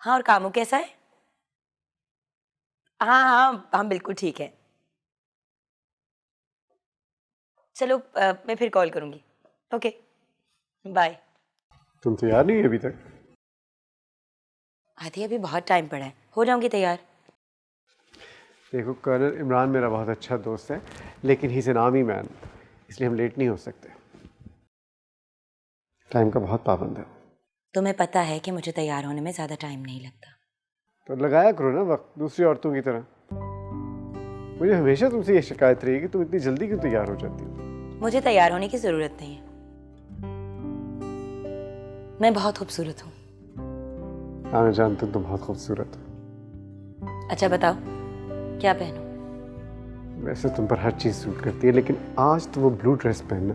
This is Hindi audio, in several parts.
हाँ, और कामू कैसा है? हाँ हाँ हाँ, बिल्कुल ठीक है। चलो मैं फिर कॉल करूँगी। Okay, bye. तुम तैयार नहीं है अभी तक? आदि अभी बहुत टाइम पड़ा है, हो जाऊंगी तैयार। देखो, कर्नल इमरान मेरा बहुत अच्छा दोस्त है, लेकिन he is an army man, इसलिए हम लेट नहीं हो सकते। टाइम का बहुत पाबंद है। तुम्हें पता है कि मुझे तैयार होने में ज़्यादा टाइम नहीं लगता। तो लगाया करो ना वक्त, दूसरी औरतों की तरह। मुझे हमेशा तुमसे ये शिकायत रही कि तुम इतनी जल्दी क्यों तैयार हो जाती हो। मुझे तैयार होने की ज़रूरत नहीं है, मैं बहुत खूबसूरत हूँ। हाँ, मैं जानता हूँ तुम बहुत खूबसूरत हो। अच्छा बताओ, क्या पहनूं? वैसे तुम पर हर चीज़ सूट करती है, लेकिन आज तो वो ब्लू ड्रेस पहनना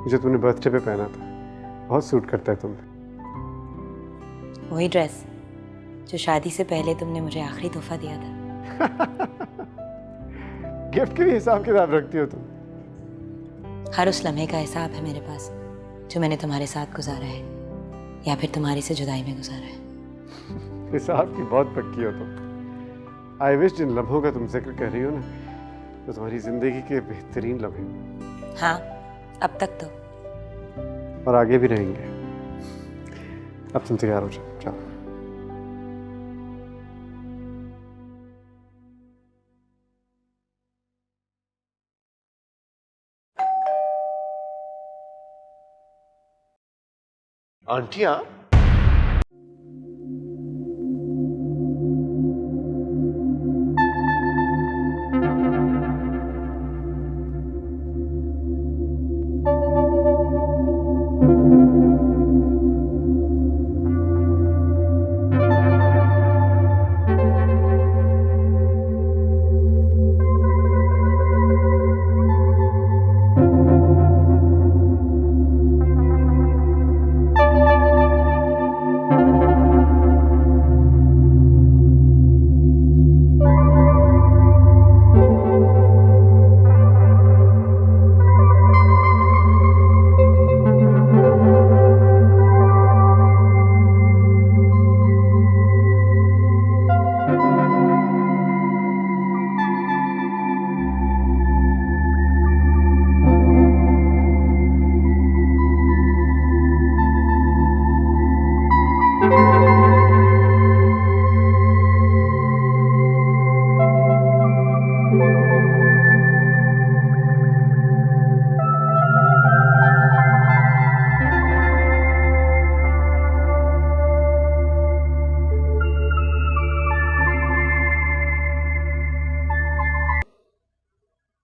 जो तुमने बर्थडे पे पहना था, बहुत सूट करता है तुम पे। वही ड्रेस जो शादी से पहले तुमने मुझे आखिरी तोहफा दिया था। गिफ्ट के भी हिसाब किताब रखती हो तुम। हर उस लम्हे का हिसाब है मेरे पास जो मैंने तुम्हारे साथ गुजारा है या फिर तुम्हारी से जुदाई में गुजारा है। हिसाब की बहुत पक्की हो तुम। आई विश जिन लम्हों का तुम जिक्र कर रही हो ना, तो तुम्हारी जिंदगी के बेहतरीन लम्हे। हाँ, अब तक तो। और आगे भी रहेंगे। अब तुम तैयार हो जाओ, चलो। आंटिया,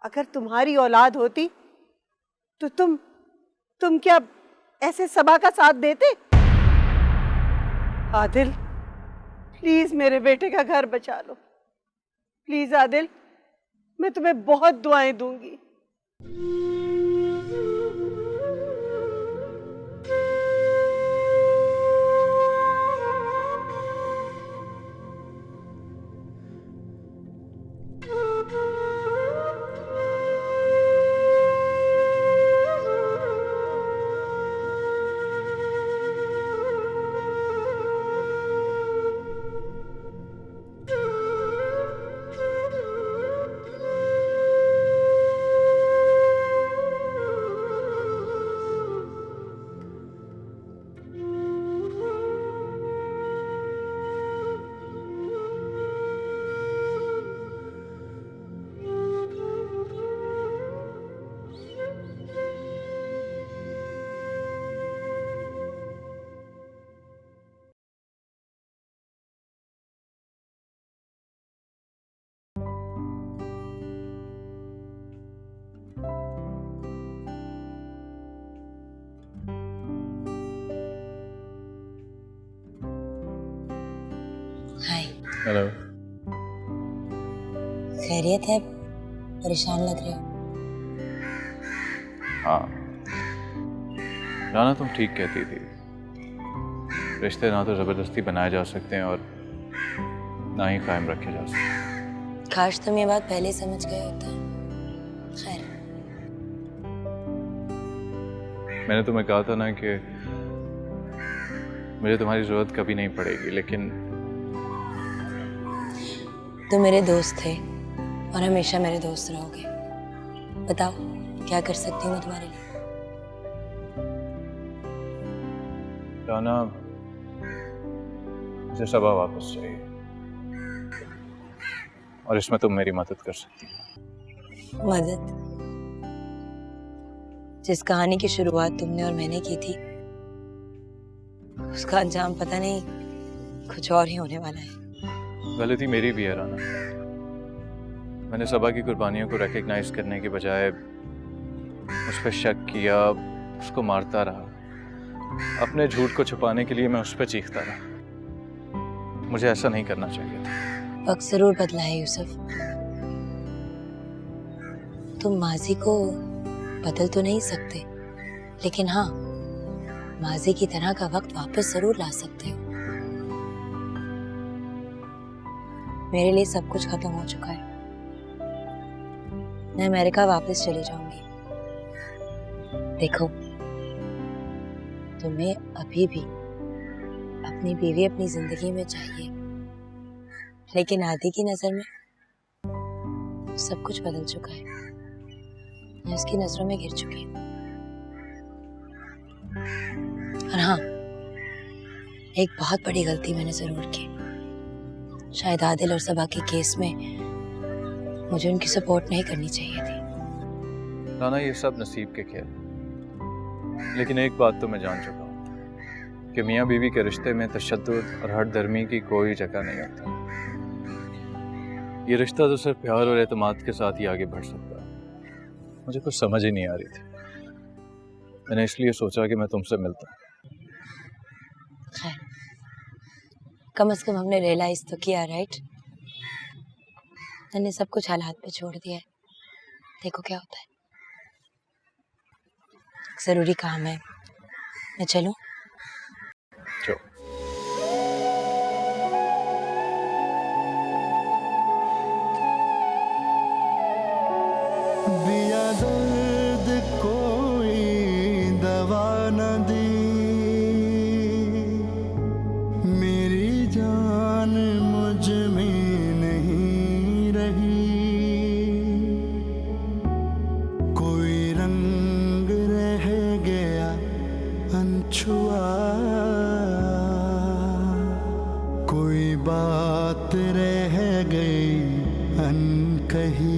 अगर तुम्हारी औलाद होती तो तुम क्या ऐसे सबा का साथ देते? आदिल, प्लीज मेरे बेटे का घर बचा लो। प्लीज आदिल, मैं तुम्हें बहुत दुआएं दूंगी। हाय। हेलो। खैरियत है? परेशान लग रहे हो। हाँ, जाना तुम ठीक कहती थी। रिश्ते ना तो ज़बरदस्ती बनाए जा सकते हैं और ना ही कायम रखे जा सकते। काश तुम ये बात पहले समझ गए होता। खैर, मैंने तुम्हें कहा था ना कि मुझे तुम्हारी ज़रूरत कभी नहीं पड़ेगी, लेकिन तुम मेरे दोस्त थे और हमेशा मेरे दोस्त रहोगे। बताओ क्या कर सकती हूँ मैं तुम्हारे लिए? राना, मुझे सबा वापस चाहिए और इसमें तुम मेरी मदद कर सकती हो। मदद? जिस कहानी की शुरुआत तुमने और मैंने की थी उसका अंजाम पता नहीं कुछ और ही होने वाला है। गलती मेरी भी है राना। मैंने सबा की कुर्बानियों को रिकग्नाइज करने के बजाय उस पर शक किया, उसको मारता रहा। अपने झूठ को छुपाने के लिए मैं उस पर चीखता रहा। मुझे ऐसा नहीं करना चाहिए था। वक्त जरूर बदला है यूसुफ। तुम माजी को बदल तो नहीं सकते, लेकिन हाँ, माजी की तरह का वक्त वापस जरूर ला सकते हो। मेरे लिए सब कुछ खत्म हो चुका है। मैं अमेरिका वापस चली जाऊंगी। देखो, तुम्हें अभी भी अपनी बीवी अपनी जिंदगी में चाहिए, लेकिन आदि की नजर में सब कुछ बदल चुका है। मैं उसकी नजरों में गिर चुकी हूँ। और हाँ, एक बहुत बड़ी गलती मैंने जरूर की। शायद आदिल और सबा के केस में मुझे उनकी सपोर्ट नहीं करनी चाहिए थी। राना, ये सब नसीब के खेल, लेकिन एक बात तो मैं जान चुका हूँ कि मियाँ बीवी के रिश्ते में तशद्दुद और हठधर्मी की कोई जगह नहीं होती। ये रिश्ता तो सिर्फ प्यार और एतमाद के साथ ही आगे बढ़ सकता है। मुझे कुछ समझ ही नहीं आ रही थी। मैंने इसलिए सोचा कि मैं तुमसे मिलता हूँ। खैर, कम से कम हमने रियलाइज तो किया, राइट? मैंने सब कुछ हालात पे छोड़ दिया है। देखो क्या होता है। जरूरी काम है, मैं चलूं? चलो। दिया दर्द कोई दवा न दी, मेरी जान मुझ में नहीं रही। कोई रंग रह गया अनछुआ, कोई बात रह गई अनकही।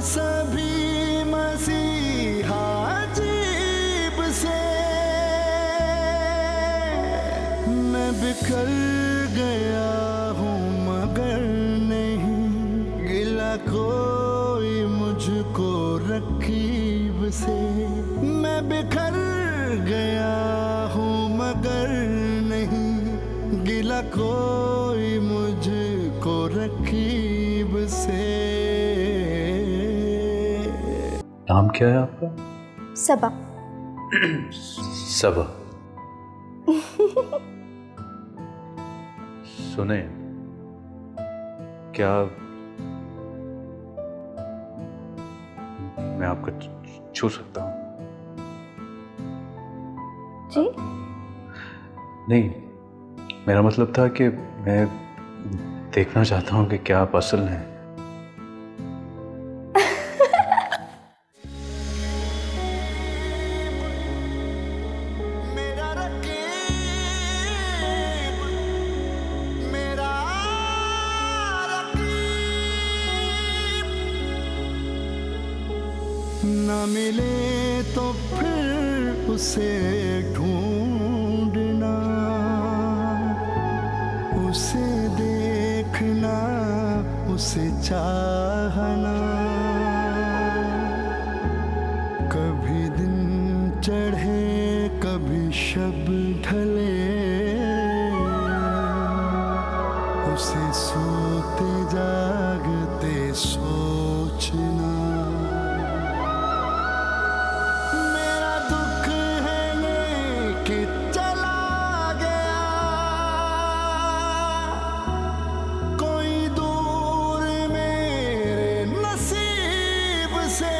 सभी मसीहा अजीब से मैं बिखर गया हूँ, मगर नहीं गिला कोई मुझको रकीब से। मैं बिखर गया हूँ, मगर नहीं गिला कोई मुझको रकीब से। नाम क्या है आपका? सबा। सबा। सुने, क्या मैं आपको छू सकता हूँ? जी? नहीं, मेरा मतलब था कि मैं देखना चाहता हूँ कि क्या आप असल हैं। न मिले तो फिर उसे ढूंढना, उसे देखना, उसे चाहना। कभी दिन चढ़े कभी शब ढले, उसे सोते जागते सोचना। से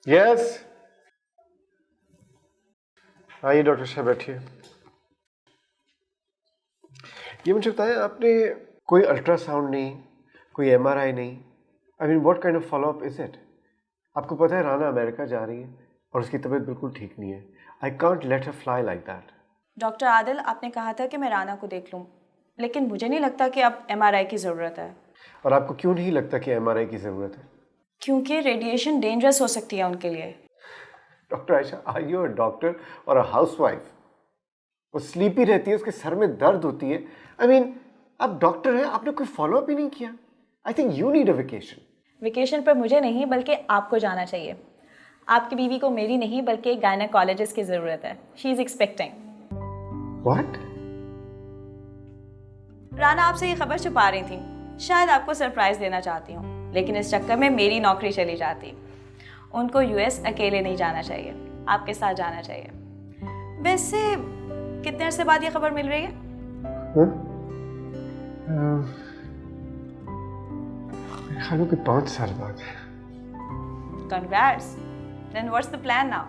यस, आइए डॉक्टर साहब बैठिए। ये मुझे बताएं, आपने कोई अल्ट्रासाउंड नहीं, कोई एमआरआई नहीं, I mean what kind of follow up is it? आपको पता है राना अमेरिका जा रही है और उसकी तबीयत बिल्कुल ठीक नहीं है। I can't let her fly like that. Doctor Adil, आपने कहा था कि मैं राना को देख लूं, लेकिन मुझे नहीं लगता कि अब एमआरआई की ज़रूरत है। और आपको क्यों नहीं लगता कि एमआरआई की ज़रूरत है? क्योंकि रेडिएशन डेंजरस हो सकती है उनके लिए। Doctor Ayesha, are you a doctor और अ हाउसवाइफ? वो स्लीपी रहती है, उसके सर में दर्द होती है। आई मीन आप डॉक्टर हैं, आपने कोई फॉलो अप ही नहीं किया। I think you need a vacation. Vacation पर मुझे नहीं बल्कि आपको जाना चाहिए। आपकी बीवी को मेरी नहीं बल्कि एक गायनेकोलॉजिस्ट की ज़रूरत है। She is expecting. What? Rana आपसे ये खबर छुपा रही थी, शायद आपको सरप्राइज़ देना चाहती हूँ, लेकिन इस चक्कर में मेरी नौकरी चली जाती। उनको यूएस अकेले नहीं जाना चाहिए, आपके साथ जाना चाहिए। वैसे कितने अरसे बाद ये खबर मिल रही है? मेरे ख्याल में 5 साल बाद। Congrats. Then what's the plan now?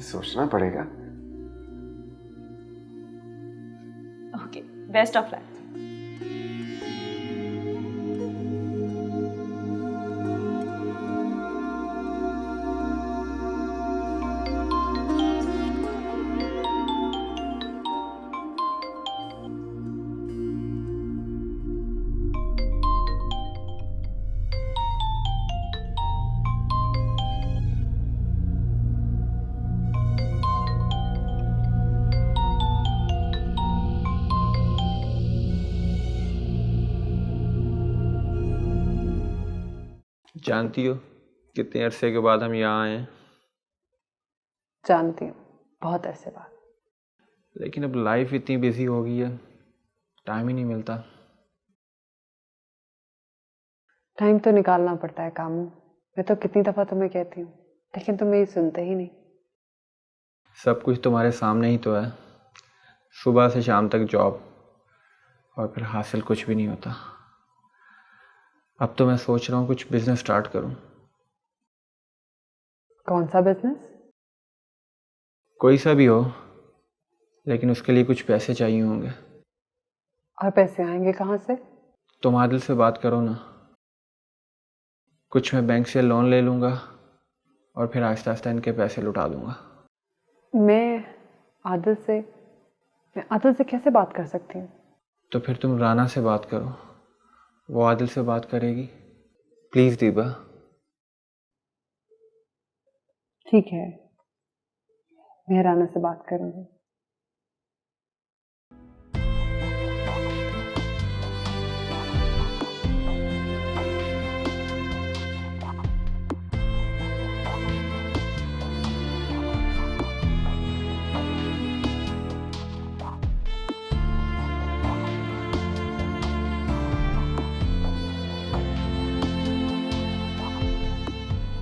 सोचना पड़ेगा। Okay. Best of luck. जानती हो कितने अरसे के बाद हम यहाँ आए हैं। जानती हूँ, बहुत अरसे बाद। लेकिन अब लाइफ इतनी बिजी हो गई है, टाइम ही नहीं मिलता। टाइम तो निकालना पड़ता है कामों। मैं तो कितनी दफ़ा तुम्हें कहती हूँ, लेकिन तुम मेरी सुनते ही नहीं। सब कुछ तुम्हारे सामने ही तो है, सुबह से शाम तक जॉब, और फिर हासिल कुछ भी नहीं होता। अब तो मैं सोच रहा हूँ कुछ बिजनेस स्टार्ट करूँ। कौन सा बिजनेस? कोई सा भी हो, लेकिन उसके लिए कुछ पैसे चाहिए होंगे। और पैसे आएंगे कहाँ से? तुम आदिल से बात करो ना, कुछ मैं बैंक से लोन ले लूँगा और फिर आहिस्ता आहिस्ता इनके पैसे लुटा दूँगा। मैं आदिल से कैसे बात कर सकती हूँ? तो फिर तुम राना से बात करो, वो आदिल से बात करेगी। प्लीज़ दीबा। ठीक है, मैं राना से बात करूँगी।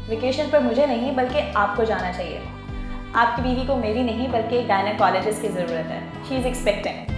वेकेशन पर मुझे नहीं बल्कि आपको जाना चाहिए। आपकी बीवी को मेरी नहीं बल्कि एक गायनेकोलॉजिस्ट की ज़रूरत है। She is expecting.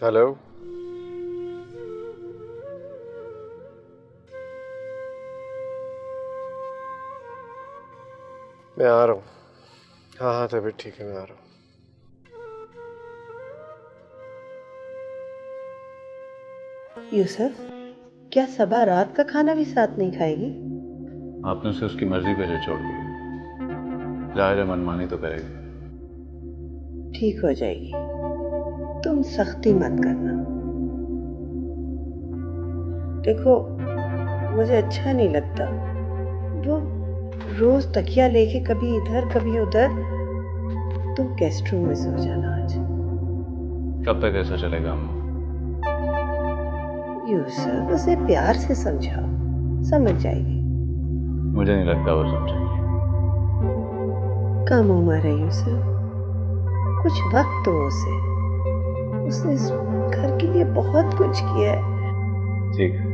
हेलो, मैं आ रहा हूँ। हाँ हाँ, तबीयत ठीक है, मैं आ रहा हूँ। यूसुफ, क्या सबा रात का खाना भी साथ नहीं खाएगी? आपने उसे उसकी मर्जी पे जो छोड़ दी, जाहिर है मनमानी तो करेगी। ठीक हो जाएगी, तुम सख्ती मत करना। देखो, मुझे अच्छा नहीं लगता वो रोज तकिया लेके कभी इधर कभी उधर। तुम गेस्ट रूम में सो जाना आज। कब तक ऐसा चलेगा अम्मा? यूसुफ, उसे प्यार से समझाओ, समझ जाएगी। मुझे नहीं लगता वो समझेगी। कम उम्र है यूसुफ, कुछ वक्त दो उसे। उसने इस घर के लिए बहुत कुछ किया है। ठीक है।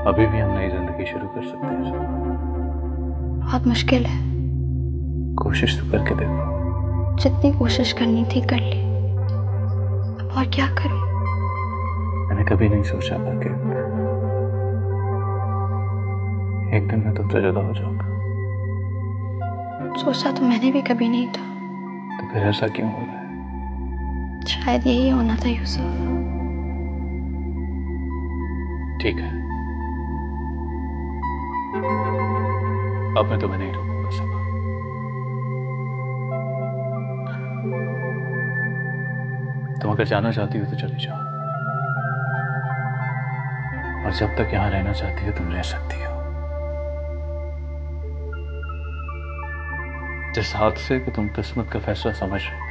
अभी भी हम नई जिंदगी शुरू कर सकते हैं। बहुत मुश्किल है। कोशिश तो करके देखो। जितनी कोशिश करनी थी कर ली, अब और क्या करूं? मैंने कभी नहीं सोचा था कि एक दिन मैं तुमसे जुदा हो जाऊंगा। सोचा तो मैंने भी कभी नहीं था। तो फिर ऐसा क्यों हो रहा है? शायद यही होना था यूसुफ। ठीक है, अब मैं तुम्हें नहीं रोकूंगा सबा। तुम अगर जाना चाहती हो तो चली जाओ, और जब तक यहां रहना चाहती हो तुम रह सकती हो। जिस हादसे को तुम किस्मत का फैसला समझ रहे हो,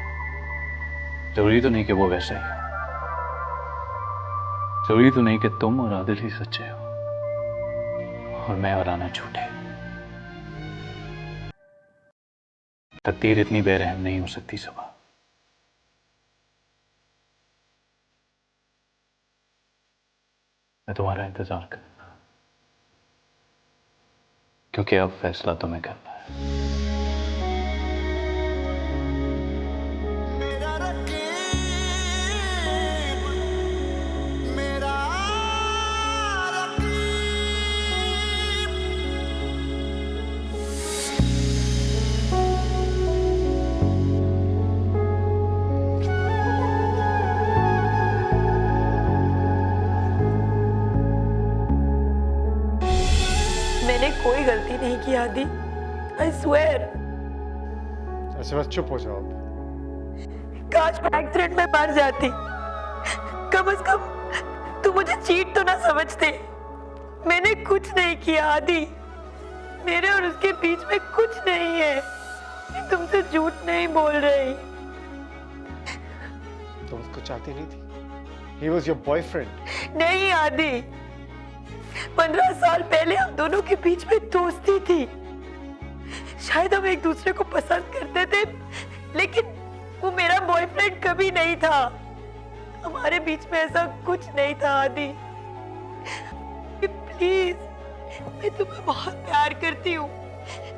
जरूरी तो नहीं कि वो वैसा ही हो। जरूरी तो नहीं कि तुम और आदिल ही सच्चे हो और मैं और आना झूठे। तकदीर इतनी बेरहम नहीं हो सकती सबा। मैं तुम्हारा इंतजार करूंगा, क्योंकि अब फैसला तुम्हें करना है। मैंने कोई गलती नहीं की आदि, आई स्वेयर। अच्छा बस चुप हो जाओ आप। काश मैं एक्सीडेंट में मर जाती, कम से कम तू मुझे चीट तो ना समझते। मैंने कुछ नहीं किया आदि, मेरे और उसके बीच में कुछ नहीं है। मैं तुमसे झूठ नहीं बोल रही। तुम उसको चाहती नहीं थी? He was your boyfriend. नहीं आदि, 15 साल पहले हम दोनों के बीच में दोस्ती थी। शायद हम एक दूसरे को पसंद करते थे, लेकिन वो मेरा बॉयफ्रेंड कभी नहीं था। हमारे बीच में ऐसा कुछ नहीं था आदि। प्लीज, मैं तुम्हें बहुत प्यार करती हूँ।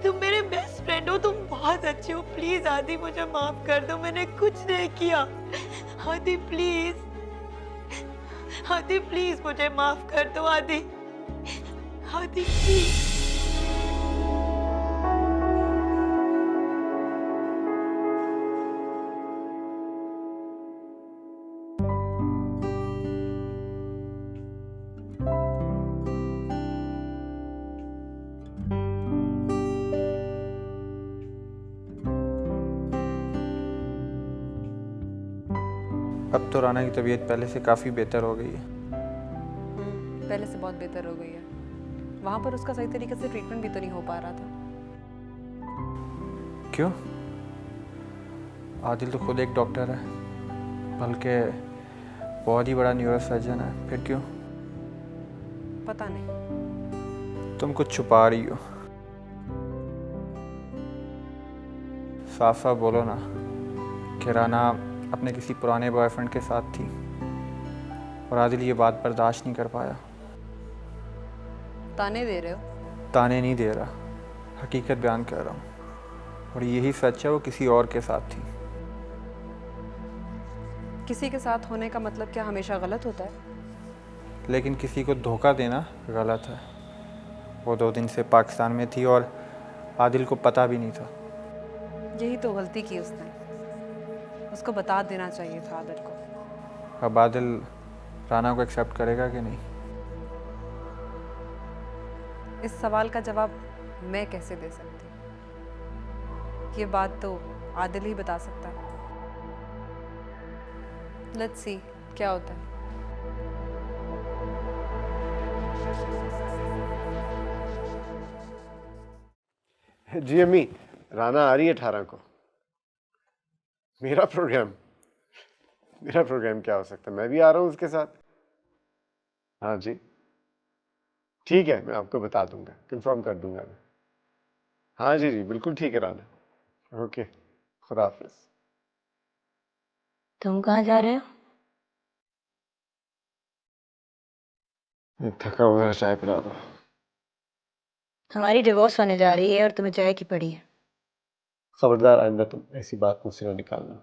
तुम मेरे बेस्ट फ्रेंड हो, तुम बहुत अच्छे हो। प्लीज आदि, मुझे माफ कर दो, मैंने कुछ नहीं किया। आदि प्लीज, आदि प्लीज मुझे माफ कर दो आदि। आदि प्लीज। अब तो राना की तबीयत पहले से काफ़ी बेहतर हो गई है। पहले से बहुत बेहतर हो गई है। वहाँ पर उसका सही तरीके से ट्रीटमेंट भी तो नहीं हो पा रहा था। क्यों? आदिल तो खुद एक डॉक्टर है, बल्कि बहुत ही बड़ा न्यूरो सर्जन है। फिर क्यों? पता नहीं। तुम कुछ छुपा रही हो। साफ साफ बोलो ना कि राना अपने किसी पुराने बॉयफ्रेंड के साथ थी और आदिल ये बात बर्दाश्त नहीं कर पाया। ताने दे रहे हो? ताने नहीं दे रहा, हकीकत बयान कर रहा हूँ। और यही सच है, वो किसी और के साथ थी। किसी के साथ होने का मतलब क्या हमेशा गलत होता है? लेकिन किसी को धोखा देना गलत है। वो 2 दिन से पाकिस्तान में थी और आदिल को पता भी नहीं था। यही तो गलती की उसने। उसको बता देना चाहिए था आदिल को। अब आदिल राना को एक्सेप्ट करेगा कि नहीं? इस सवाल का जवाब मैं कैसे दे सकती? ये बात तो आदिल ही बता सकता है। लेट्स सी क्या होता है। जी अम्मी, राना आ रही है 18 को। मेरा प्रोग्राम क्या हो सकता है? मैं भी आ रहा हूँ उसके साथ। हाँ जी, ठीक है, मैं आपको बता दूंगा, कंफर्म कर दूंगा मैं। हाँ जी जी, बिल्कुल ठीक है राना। ओके, खुदा हाफिज। तुम कहाँ जा रहे हो? थका हुआ है, चाय पिला दो। हमारी डिवोर्स होने जा रही है और तुम्हें चाय की पड़ी है। खबरदार आइंदा तुम ऐसी बात मुझसे ना निकालना।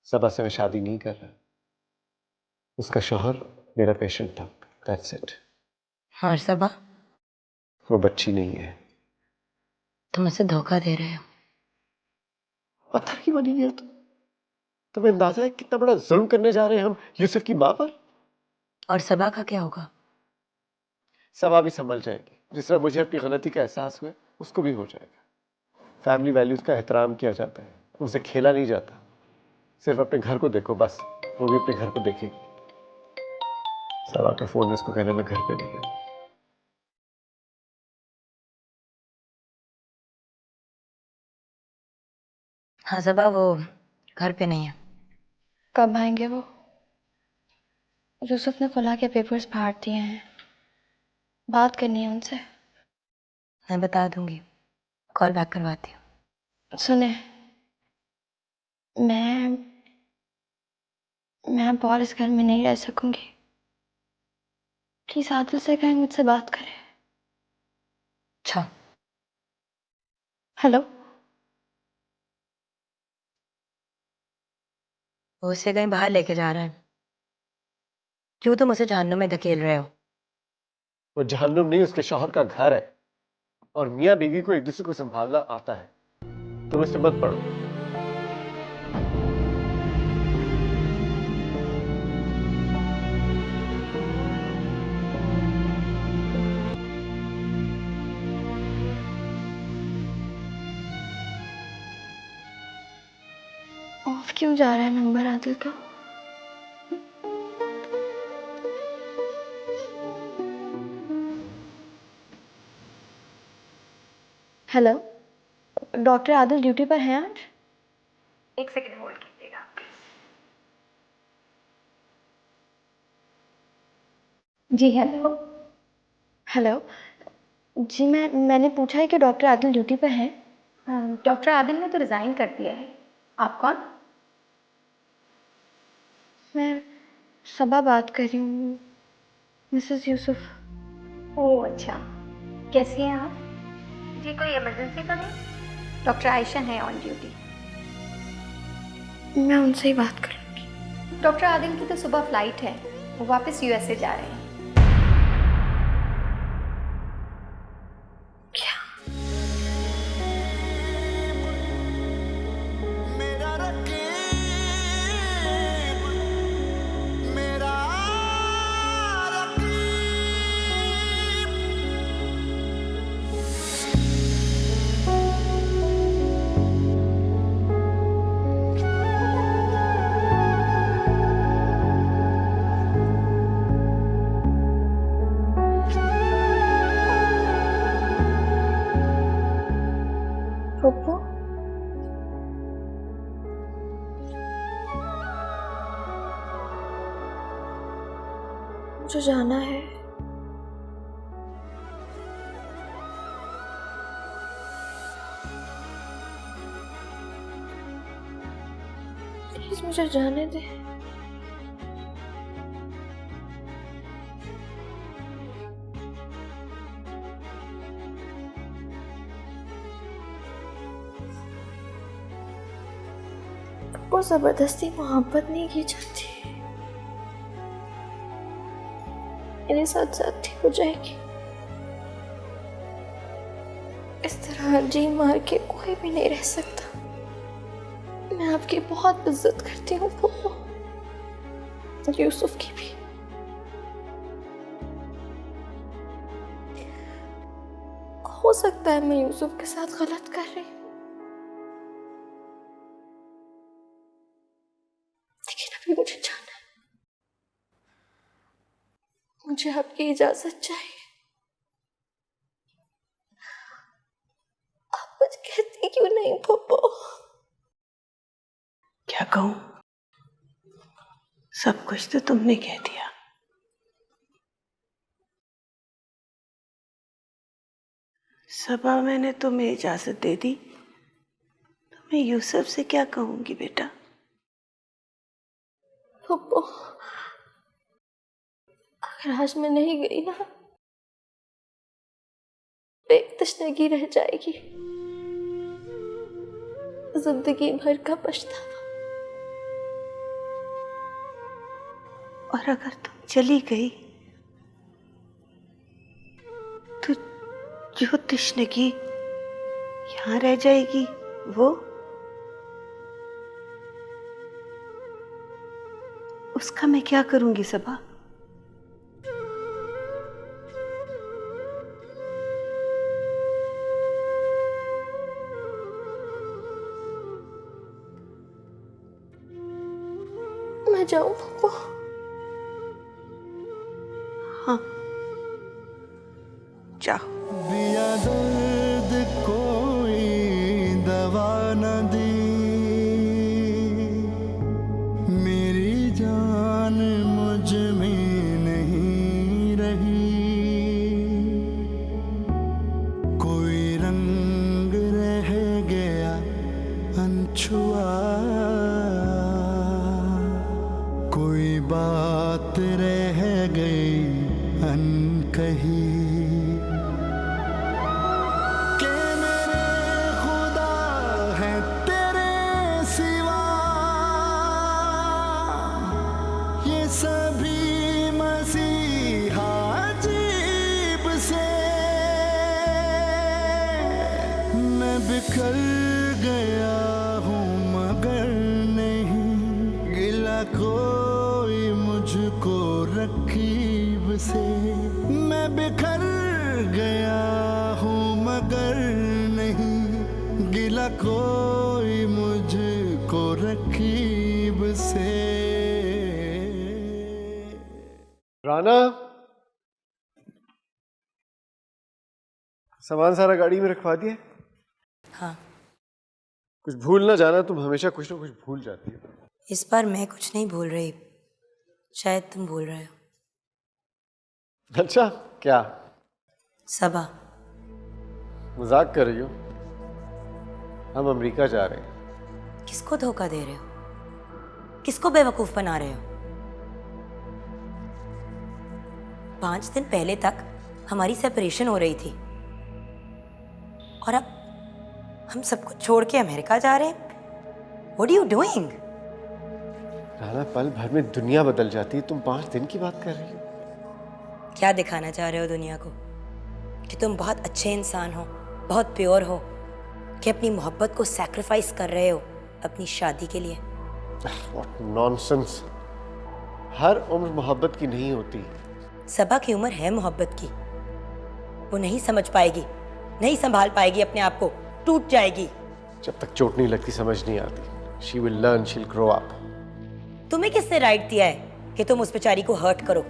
सबा से मैं शादी नहीं कर रहा। उसका शौहर मेरा पेशेंट था, दैट्स इट। और सबा? वो बच्ची नहीं है। तुम उसे धोखा दे रहे हो। पत्थर की बनी है तुम। तुम्हें अंदाजा है कितना बड़ा जुल्म करने जा रहे हैं हम यूसुफ की माँ पर? और सबा का क्या होगा? सबा भी संभल जाएगी। जिस तरह मुझे अपनी गलती का एहसास हुआ, उसको भी हो जाएगा। फैमिली वैल्यूज का एहतराम किया जाता है, उनसे खेला नहीं जाता। सिर्फ अपने घर को देखो बस, वो भी अपने घर को देखेगी। सबा का फोन है, उसको कहना मैं घर पे नहीं हूँ। हाँ सबा, वो घर पे नहीं है। कब आएंगे वो? यूसुफ ने खुला के पेपर्स फाड़ दिए हैं। बात करनी है उनसे। मैं बता दूंगी, कॉल बैक करवाती हूँ। सुने, मैं अब और इस घर में नहीं रह सकूंगी। प्लीज आदिल से कहें मुझसे बात करें। अच्छा। हेलो। वो उसे कहीं बाहर लेके जा रहा है। क्यों तुम उसे जहन्नुम में धकेल रहे हो? वो जहन्नुम नहीं, उसके शौहर का घर है। और मियाँ बीवी को एक दूसरे को संभालना आता है। तुम इससे मत पढ़ो। ऑफ क्यों जा रहा है नंबर आदिल का? हेलो, डॉक्टर आदिल ड्यूटी पर हैं आज? एक सेकंड होल्ड कीजिएगा। जी हेलो। हेलो जी, मैंने पूछा है कि डॉक्टर आदिल ड्यूटी पर हैं? डॉक्टर आदिल ने तो रिज़ाइन कर दिया है। आप कौन? मैं सबा बात कर रही हूँ, मिसेस यूसुफ। ओह अच्छा, कैसी हैं आप? जी कोई इमरजेंसी तो नहीं? डॉक्टर आयशा हैं ऑन ड्यूटी। मैं उनसे ही बात कर लूँगी। डॉक्टर आदिल की तो सुबह फ्लाइट है, वो वापस यूएसए जा रहे हैं। जाना है। प्लीज मुझे जाने दे। को जबरदस्ती मोहब्बत नहीं की जाती, मेरे साथ साथी हो जाएगी। इस तरह जी मार के कोई भी नहीं रह सकता। मैं आपकी बहुत इज्जत करती हूँ फूफो, यूसुफ की भी। हो सकता है मैं यूसुफ के साथ गलत कर रही हूँ, लेकिन अभी मुझे जाना है। मुझे आपकी इजाजत चाहिए। आप कुछ कहती क्यों नहीं पप्पो? क्या कहूं? सब कुछ तो तुमने कह दिया। सबा, मैंने तुम्हें इजाजत दे दी तो मैं यूसुफ से क्या कहूंगी बेटा? पप्पो, अगर आज मैं नहीं गई ना, एक तशनगी रह जाएगी, जिंदगी भर का पछतावा। और अगर तुम चली गई तो जो तशनगी यहाँ रह जाएगी वो उसका मैं क्या करूंगी सबा? मैं जाऊं पप्पो? हाँ, जाओ। दिया दर्द कोई दवा न दी, मेरी जान मुझ में नहीं रही, कोई रंग रह गया अनछुआ, कोई बात रह गई अनकही, के मेरे खुदा है तेरे सिवा, ये सभी मसीहा अजीब से, मैं बिखर गया हूँ मगर नहीं गिला कोई मुझको रकीब से, मैं बिखर गया हूँ मगर नहीं गिला कोई मुझको रकीब से। राना, सामान सारा गाड़ी में रखवा दिया? हाँ। कुछ भूल ना जाना, तुम हमेशा कुछ ना कुछ भूल जाती हो। इस बार मैं कुछ नहीं भूल रही, शायद तुम भूल रहे हो। अच्छा, क्या? सबा। मजाक कर रही हो? हम अमेरिका जा रहे हैं। किसको धोखा दे रहे हो? किसको बेवकूफ बना रहे हो? 5 दिन पहले तक हमारी सेपरेशन हो रही थी और अब हम सबको छोड़ के अमेरिका जा रहे हैं। What are you doing? Rana, पल भर में दुनिया बदल जाती है, तुम 5 दिन की बात कर रही हो। क्या दिखाना चाह रहे हो दुनिया को? कि तुम बहुत अच्छे इंसान हो, बहुत प्योर हो, कि अपनी मोहब्बत को सैक्रिफाइस कर रहे हो अपनी शादी के लिए? What nonsense! हर उम्र मोहब्बत की नहीं होती। सबा की उम्र है मोहब्बत की। वो नहीं समझ पाएगी, नहीं संभाल पाएगी अपने आप को, टूट जाएगी। जब तक चोट नहीं लगती समझ नहीं आती। She will learn, she'll grow up. तुम्हें किसने राइट दिया है कि तुम उस बेचारी को हर्ट करो?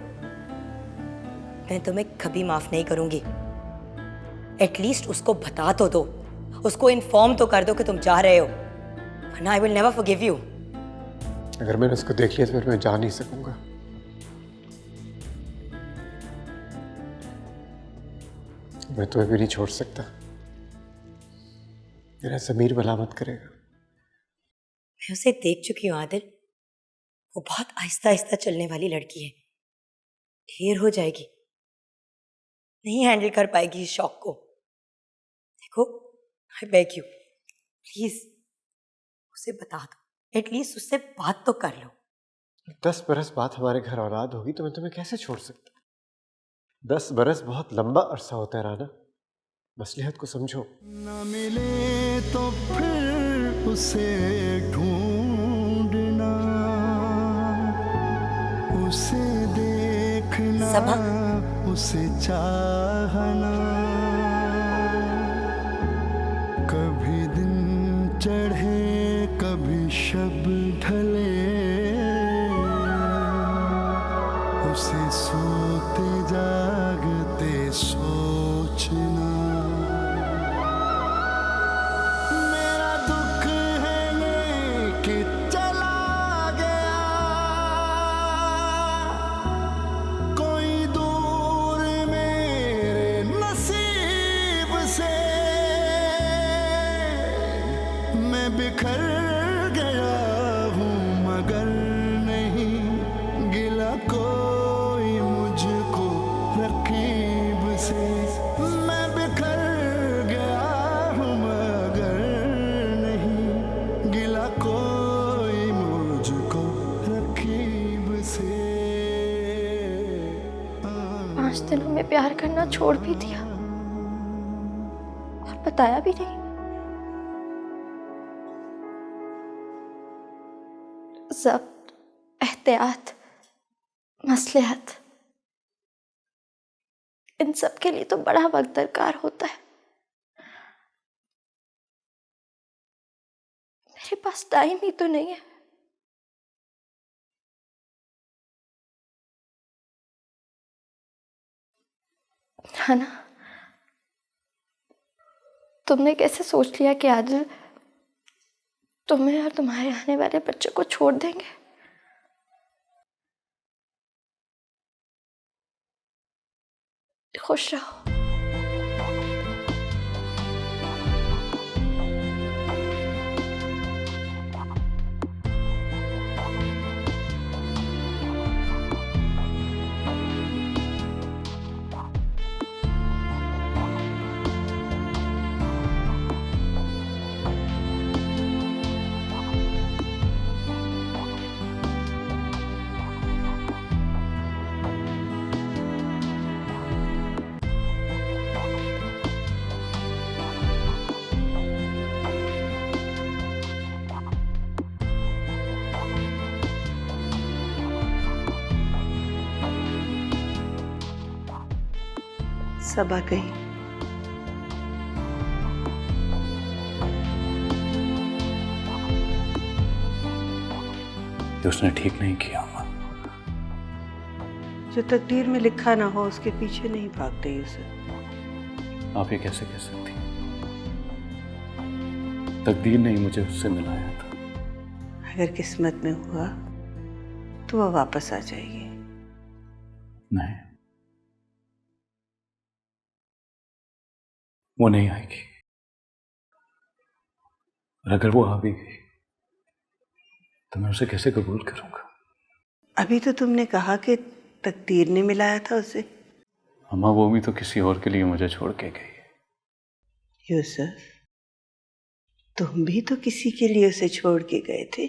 मैं तुम्हें कभी माफ नहीं करूंगी। एटलीस्ट उसको बता तो दो, उसको इन्फॉर्म तो कर दो कि तुम जा रहे हो, वरना I will never forgive you. अगर मैंने उसको देख लिया तो फिर मैं जा नहीं सकूंगा। मैं तुम्हें भी नहीं छोड़ सकता। मेरा ज़मीर मलामत करेगा। मैं उसे देख चुकी हूँ आदिल, वो बहुत आहिस्ता आहिस्ता चलने वाली लड़की है, ढेर हो जाएगी, नहीं हैंडल कर पाएगी इस शौक को। देखो, आई बेग यू, प्लीज उसे बता दो, एटलीस्ट उससे बात तो कर लो। 10 बरस बाद हमारे घर औलाद होगी तो मैं तुम्हें कैसे छोड़ सकता? 10 बरस बहुत लंबा अरसा होता है राना, मसलिहत को समझो। न मिले तो फिर उसे ढूंढना, उसे देखना, सबा। उसे चाहना। कभी दिन चढ़े कभी शब ढले, उसे सोते जागते सोचना। मेरा दुख है ये कि चला गया कोई दूर मेरे नसीब से। मैं बिखर गया हूँ मगर नहीं गिला कोई मुझको रकीब से। मैं बिखर गया हूँ मगर नहीं गिला कोई मुझको रकीब से। 5 दिनों में प्यार करना छोड़ भी दिया और बताया भी नहीं। ज़ब्त, एहतियात, मसलिहत, इन सब के लिए तो बड़ा वक्त दरकार होता है। मेरे पास टाइम ही तो नहीं है। है ना, तुमने कैसे सोच लिया कि आदिल तुम्हें और तुम्हारे आने वाले बच्चे को छोड़ देंगे? खुश रहो। सबा गई। कि उसने ठीक नहीं किया अम्मा। जो तकदीर में लिखा ना हो उसके पीछे नहीं भागते यूसुफ। आप ये कैसे कह सकती? तकदीर ने ही मुझे उससे मिलाया था। अगर किस्मत में हुआ तो वह वापस आ जाएगी। नहीं, वो नहीं आएगी। और अगर वो आ भी गई तो मैं उसे कैसे कबूल करूंगा? अभी तो तुमने कहा कि तकदीर ने मिलाया था उसे। अम्मा, वो भी तो किसी और के लिए मुझे छोड़ के गई। यूसुफ, तुम भी तो किसी के लिए उसे छोड़ के गए थे।